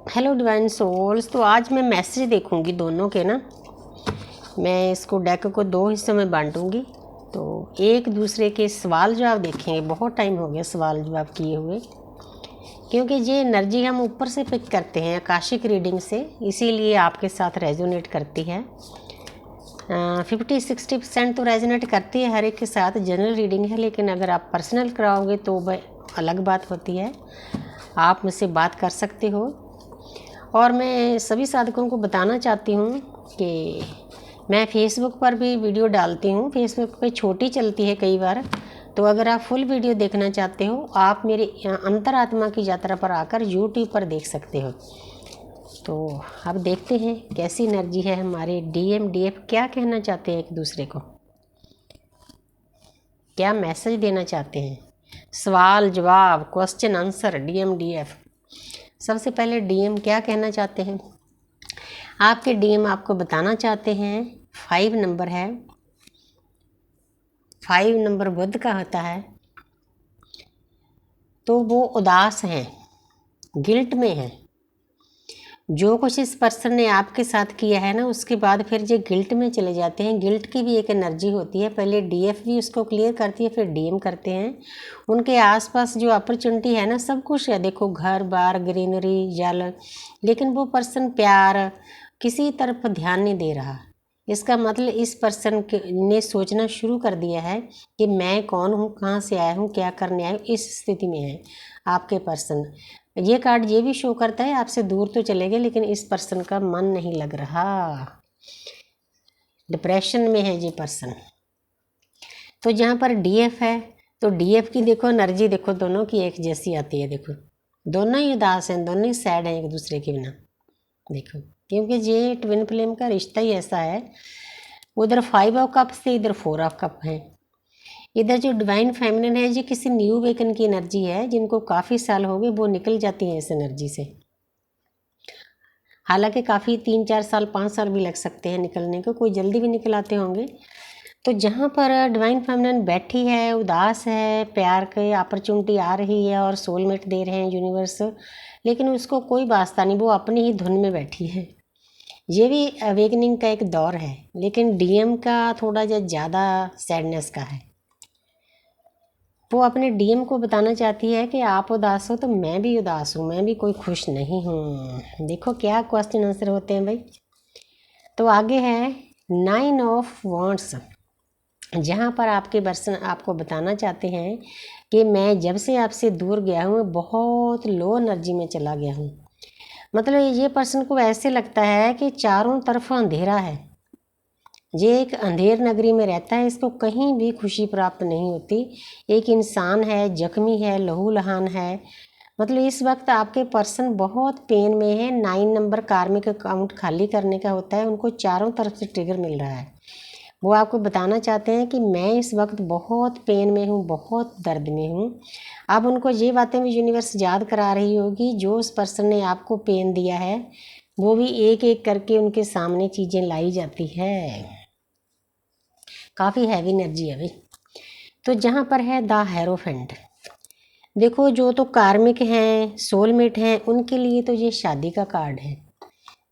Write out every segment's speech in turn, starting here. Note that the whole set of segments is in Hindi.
Hello divine souls. तो आज मैं मैसेज देखूंगी दोनों के ना। मैं इसको डेक को दो हिस्सों में बांटूंगी। तो एक दूसरे के सवाल जवाब देखेंगे। बहुत टाइम हो गया सवाल जवाब किए हुए, क्योंकि ये एनर्जी हम ऊपर से पिक करते हैं आकाशिक रीडिंग से, इसीलिए आपके साथ रेजोनेट करती है। 50-60% तो रेजोनेट करती है हर एक के साथ। जनरल रीडिंग है, लेकिन अगर आप पर्सनल कराओगे तो वह अलग बात होती है। आप मुझसे बात कर सकते हो। और मैं सभी साधकों को बताना चाहती हूँ कि मैं फेसबुक पर भी वीडियो डालती हूँ। फेसबुक पे छोटी चलती है कई बार, तो अगर आप फुल वीडियो देखना चाहते हो आप मेरे अंतरात्मा की यात्रा पर आकर यूट्यूब पर देख सकते हो। तो अब देखते हैं कैसी एनर्जी है। हमारे डीएम डीएफ क्या कहना चाहते हैं, एक दूसरे को क्या मैसेज देना चाहते हैं। सवाल जवाब, क्वेश्चन आंसर, डीएम डीएफ। सबसे पहले डीएम क्या कहना चाहते हैं। आपके डीएम आपको बताना चाहते हैं 5 नंबर है। 5 नंबर बुध का होता है। तो वो उदास हैं, गिल्ट में हैं। जो कुछ इस पर्सन ने आपके साथ किया है ना, उसके बाद फिर जो गिल्ट में चले जाते हैं। गिल्ट की भी एक एनर्जी होती है। पहले डीएफ भी उसको क्लियर करती है, फिर डीएम करते हैं। उनके आसपास जो अपॉर्चुनिटी है ना, सब कुछ है। देखो, घर बार, ग्रीनरी, जल, लेकिन वो पर्सन प्यार किसी तरफ ध्यान नहीं दे रहा। इसका मतलब इस पर्सन ने सोचना शुरू कर दिया है कि मैं कौन हूँ, कहाँ से आया हूँ, क्या करने आया हूँ। इस स्थिति में है आपके पर्सन। ये कार्ड ये भी शो करता है आपसे दूर तो चले गए, लेकिन इस पर्सन का मन नहीं लग रहा, डिप्रेशन में है ये पर्सन। तो जहाँ पर डीएफ है, तो डीएफ की देखो एनर्जी, देखो दोनों की एक जैसी आती है। देखो दोनों ही उदास हैं, दोनों ही सैड हैं एक दूसरे के बिना। देखो, क्योंकि ये ट्विन फ्लेम का रिश्ता ही ऐसा है। उधर 5 ऑफ कप से इधर 4 ऑफ कप है। इधर जो डिवाइन फेमिनिन है, ये किसी न्यू वेकन की एनर्जी है। जिनको काफ़ी साल हो गए वो निकल जाती हैं इस एनर्जी से। हालांकि काफ़ी 3-4 साल 5 साल भी लग सकते हैं निकलने को, कोई जल्दी भी निकल आते होंगे। तो जहाँ पर डिवाइन फेमिनिन बैठी है, उदास है, प्यार के अपॉर्चुनिटी आ रही है और सोलमेट दे रहे हैं यूनिवर्स, लेकिन उसको कोई वास्ता नहीं, वो अपनी ही धुन में बैठी है। ये भी अवेकनिंग का एक दौर है, लेकिन डीएम का थोड़ा ज़्यादा सैडनेस का है। वो अपने डीएम को बताना चाहती है कि आप उदास हो तो मैं भी उदास हूँ, मैं भी कोई खुश नहीं हूँ। देखो क्या क्वेश्चन आंसर होते हैं भाई। तो आगे है 9 ऑफ वॉन्ड्स, जहाँ पर आपके पर्सन आपको बताना चाहते हैं कि मैं जब से आपसे दूर गया हूँ बहुत लो एनर्जी में चला गया हूँ। मतलब ये पर्सन को ऐसे लगता है कि चारों तरफ अंधेरा है। ये एक अंधेर नगरी में रहता है, इसको कहीं भी खुशी प्राप्त नहीं होती। एक इंसान है, जख्मी है, लहूलुहान है। मतलब इस वक्त आपके पर्सन बहुत पेन में है। 9 नंबर कार्मिक अकाउंट खाली करने का होता है। उनको चारों तरफ से ट्रिगर मिल रहा है। वो आपको बताना चाहते हैं कि मैं इस वक्त बहुत पेन में हूँ, बहुत दर्द में हूँ। अब उनको ये बातें भी यूनिवर्स याद करा रही होगी जो उस पर्सन ने आपको पेन दिया है, वो भी एक एक करके उनके सामने चीज़ें लाई जाती है। काफ़ी हैवी एनर्जी है भाई। तो जहाँ पर है द हेरोफेंट, देखो जो तो कार्मिक हैं, सोलमेट हैं, उनके लिए तो ये शादी का कार्ड है।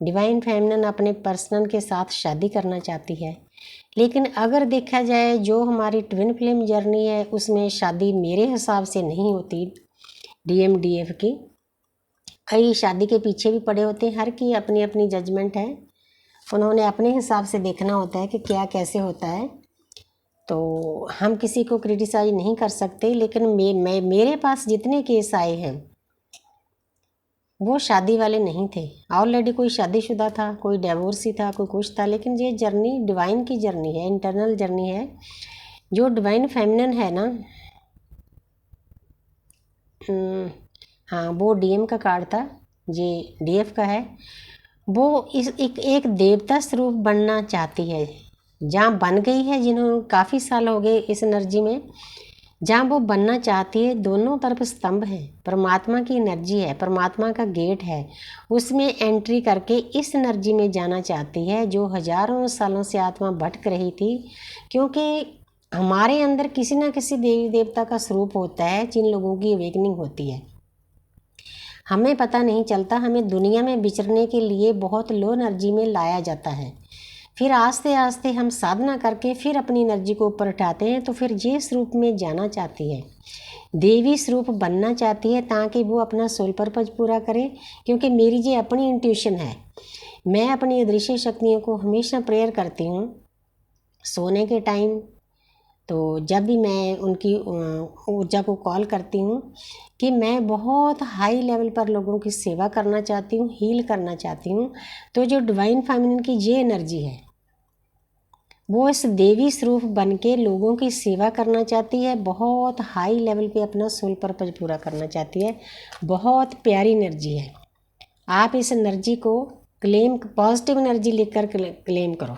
डिवाइन फेमिनिन अपने पर्सन के साथ शादी करना चाहती है, लेकिन अगर देखा जाए जो हमारी ट्विन फ्लेम जर्नी है उसमें शादी मेरे हिसाब से नहीं होती। डीएम डीएफ की कई शादी के पीछे भी पड़े होते हैं। हर की अपनी अपनी जजमेंट है, उन्होंने अपने हिसाब से देखना होता है कि क्या कैसे होता है। तो हम किसी को क्रिटिसाइज नहीं कर सकते, लेकिन मेरे पास जितने केस आए हैं वो शादी वाले नहीं थे। ऑलरेडी कोई शादीशुदा था, कोई डिवोर्सी था, कोई कुछ था। लेकिन ये जर्नी डिवाइन की जर्नी है, इंटरनल जर्नी है। जो डिवाइन फेमिनिन है ना, हाँ वो डीएम का कार्ड था, ये डीएफ का है। वो इस एक देवता स्वरूप बनना चाहती है, जहाँ बन गई है। जिन्होंने काफ़ी साल हो गए इस एनर्जी में, जहाँ वो बनना चाहती है। दोनों तरफ स्तंभ है, परमात्मा की एनर्जी है, परमात्मा का गेट है। उसमें एंट्री करके इस एनर्जी में जाना चाहती है जो हजारों सालों से आत्मा भटक रही थी। क्योंकि हमारे अंदर किसी ना किसी देवी देवता का स्वरूप होता है जिन लोगों की अवेकनिंग होती है। हमें पता नहीं चलता, हमें दुनिया में विचरने के लिए बहुत लो एनर्जी में लाया जाता है। फिर आस्ते आस्ते हम साधना करके फिर अपनी एनर्जी को ऊपर उठाते हैं। तो फिर जिस रूप में जाना चाहती है, देवी स्वरूप बनना चाहती है, ताकि वो अपना सोल पर्पज पूरा करे। क्योंकि मेरी जो अपनी इंट्यूशन है, मैं अपनी अदृश्य शक्तियों को हमेशा प्रेयर करती हूँ सोने के टाइम। तो जब भी मैं उनकी ऊर्जा को कॉल करती हूँ कि मैं बहुत हाई लेवल पर लोगों की सेवा करना चाहती हूँ, हील करना चाहती हूँ, तो जो डिवाइन फेमिनिन की ये एनर्जी है वो इस देवी स्वरूप बन के लोगों की सेवा करना चाहती है, बहुत हाई लेवल पे अपना सोल पर्पज पूरा करना चाहती है। बहुत प्यारी एनर्जी है। आप इस एनर्जी को क्लेम, पॉजिटिव एनर्जी लेकर क्लेम करो।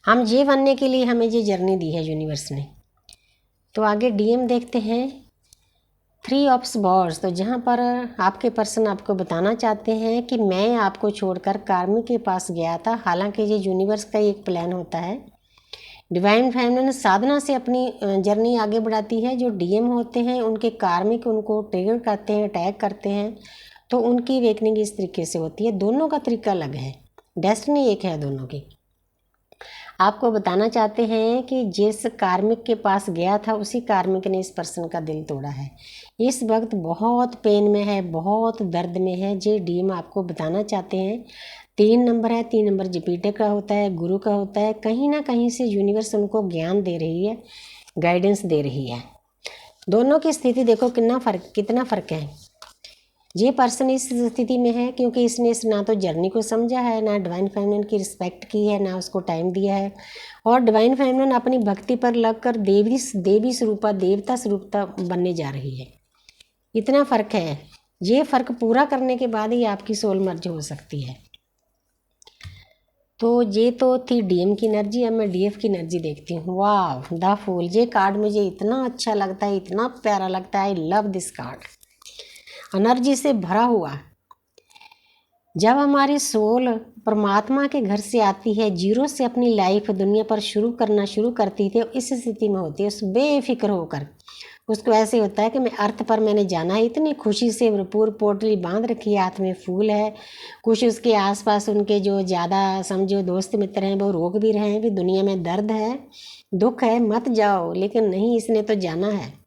हम ये बनने के लिए हमें ये जर्नी दी है यूनिवर्स ने। तो आगे डीएम देखते हैं, 3 ऑफ स्वॉर्ड्स। तो जहाँ पर आपके पर्सन आपको बताना चाहते हैं कि मैं आपको छोड़कर कार्मिक के पास गया था। हालांकि ये यूनिवर्स का एक प्लान होता है। डिवाइन फेमिनिन साधना से अपनी जर्नी आगे बढ़ाती है। जो डीएम होते हैं उनके कार्मिक उनको ट्रिगर करते हैं, अटैक करते हैं, तो उनकी वेकनिंग इस तरीके से होती है। दोनों का तरीका अलग है, डेस्टिनी एक है दोनों की। आपको बताना चाहते हैं कि जिस कार्मिक के पास गया था उसी कार्मिक ने इस पर्सन का दिल तोड़ा है। इस वक्त बहुत पेन में है, बहुत दर्द में है। जे डीएम आपको बताना चाहते हैं। 3 नंबर है, 3 नंबर जुपिटर का होता है, गुरु का होता है। कहीं ना कहीं से यूनिवर्स उनको ज्ञान दे रही है, गाइडेंस दे रही है। दोनों की स्थिति देखो कितना फ़र्क है। ये पर्सन इस स्थिति में है क्योंकि इसने ना तो जर्नी को समझा है, ना डिवाइन फेमिनिन की रिस्पेक्ट की है, ना उसको टाइम दिया है। और डिवाइन फेमिनिन अपनी भक्ति पर लगकर देवी स्वरूपा, देवता स्वरूपता बनने जा रही है। इतना फ़र्क है। ये फ़र्क पूरा करने के बाद ही आपकी सोल मर्ज हो सकती है। तो ये तो थी डीएम की एनर्जी। अब मैं डीएफ की एनर्जी देखती हूँ। वाह, द फूल। ये कार्ड मुझे इतना अच्छा लगता है, इतना प्यारा लगता है। I love this card. Energy से भरा हुआ। जब हमारी सोल परमात्मा के घर से आती है, जीरो से अपनी लाइफ दुनिया पर शुरू करती थी, इस स्थिति में होती है उस बेफिक्र होकर। उसको ऐसे होता है कि मैं अर्थ पर मैंने जाना है। इतनी खुशी से भरपूर पोटली बांध रखी है, हाथ में फूल है। कुछ उसके आसपास उनके जो ज़्यादा समझो दोस्त मित्र हैं वो रोक भी रहे हैं भी दुनिया में दर्द है, दुख है, मत जाओ। लेकिन नहीं, इसने तो जाना है।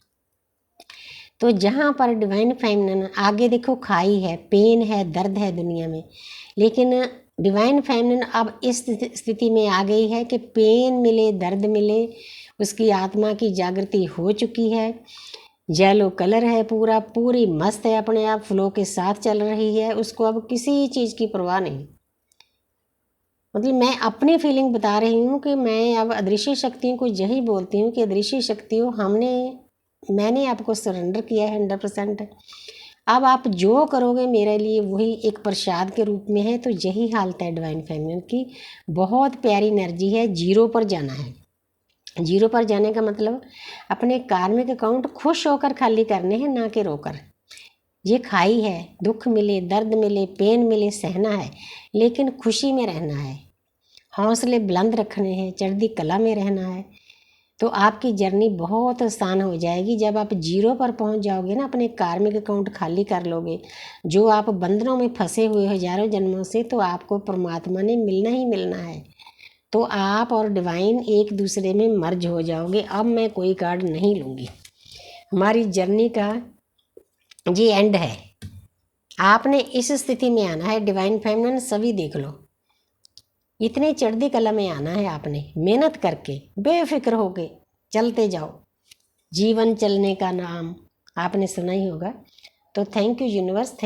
तो जहाँ पर डिवाइन फेमिनिन, आगे देखो खाई है, पेन है, दर्द है दुनिया में। लेकिन डिवाइन फेमिनिन अब इस स्थिति में आ गई है कि पेन मिले, दर्द मिले, उसकी आत्मा की जागृति हो चुकी है। येलो कलर है, पूरी मस्त है, अपने आप फ्लो के साथ चल रही है। उसको अब किसी चीज़ की परवाह नहीं। मतलब मैं अपनी फीलिंग बता रही हूँ कि मैं अब अदृश्य शक्तियों को यही बोलती हूँ कि अदृश्य शक्तियों, मैंने आपको सरेंडर किया है 100%। अब आप जो करोगे मेरे लिए वही एक प्रसाद के रूप में है। तो यही हालत है डिवाइन फेमिनिन की। बहुत प्यारी एनर्जी है। जीरो पर जाना है। जीरो पर जाने का मतलब अपने कार्मिक अकाउंट खुश होकर खाली करने हैं, ना कि रोकर। ये खाई है, दुख मिले, दर्द मिले, पेन मिले, सहना है, लेकिन खुशी में रहना है। हौसले बुलंद रखने हैं, चढ़ती कला में रहना है। तो आपकी जर्नी बहुत आसान हो जाएगी। जब आप जीरो पर पहुंच जाओगे ना, अपने कार्मिक अकाउंट खाली कर लोगे, जो आप बंधनों में फंसे हुए हजारों जन्मों से, तो आपको परमात्मा ने मिलना ही मिलना है। तो आप और डिवाइन एक दूसरे में मर्ज हो जाओगे। अब मैं कोई कार्ड नहीं लूँगी। हमारी जर्नी का ये एंड है। आपने इस स्थिति में आना है। डिवाइन फेमिनिन सभी देख लो, इतनी चढ़ती कला में आना है आपने, मेहनत करके बेफिक्र होके चलते जाओ। जीवन चलने का नाम आपने सुना ही होगा। तो थैंक यू यूनिवर्स।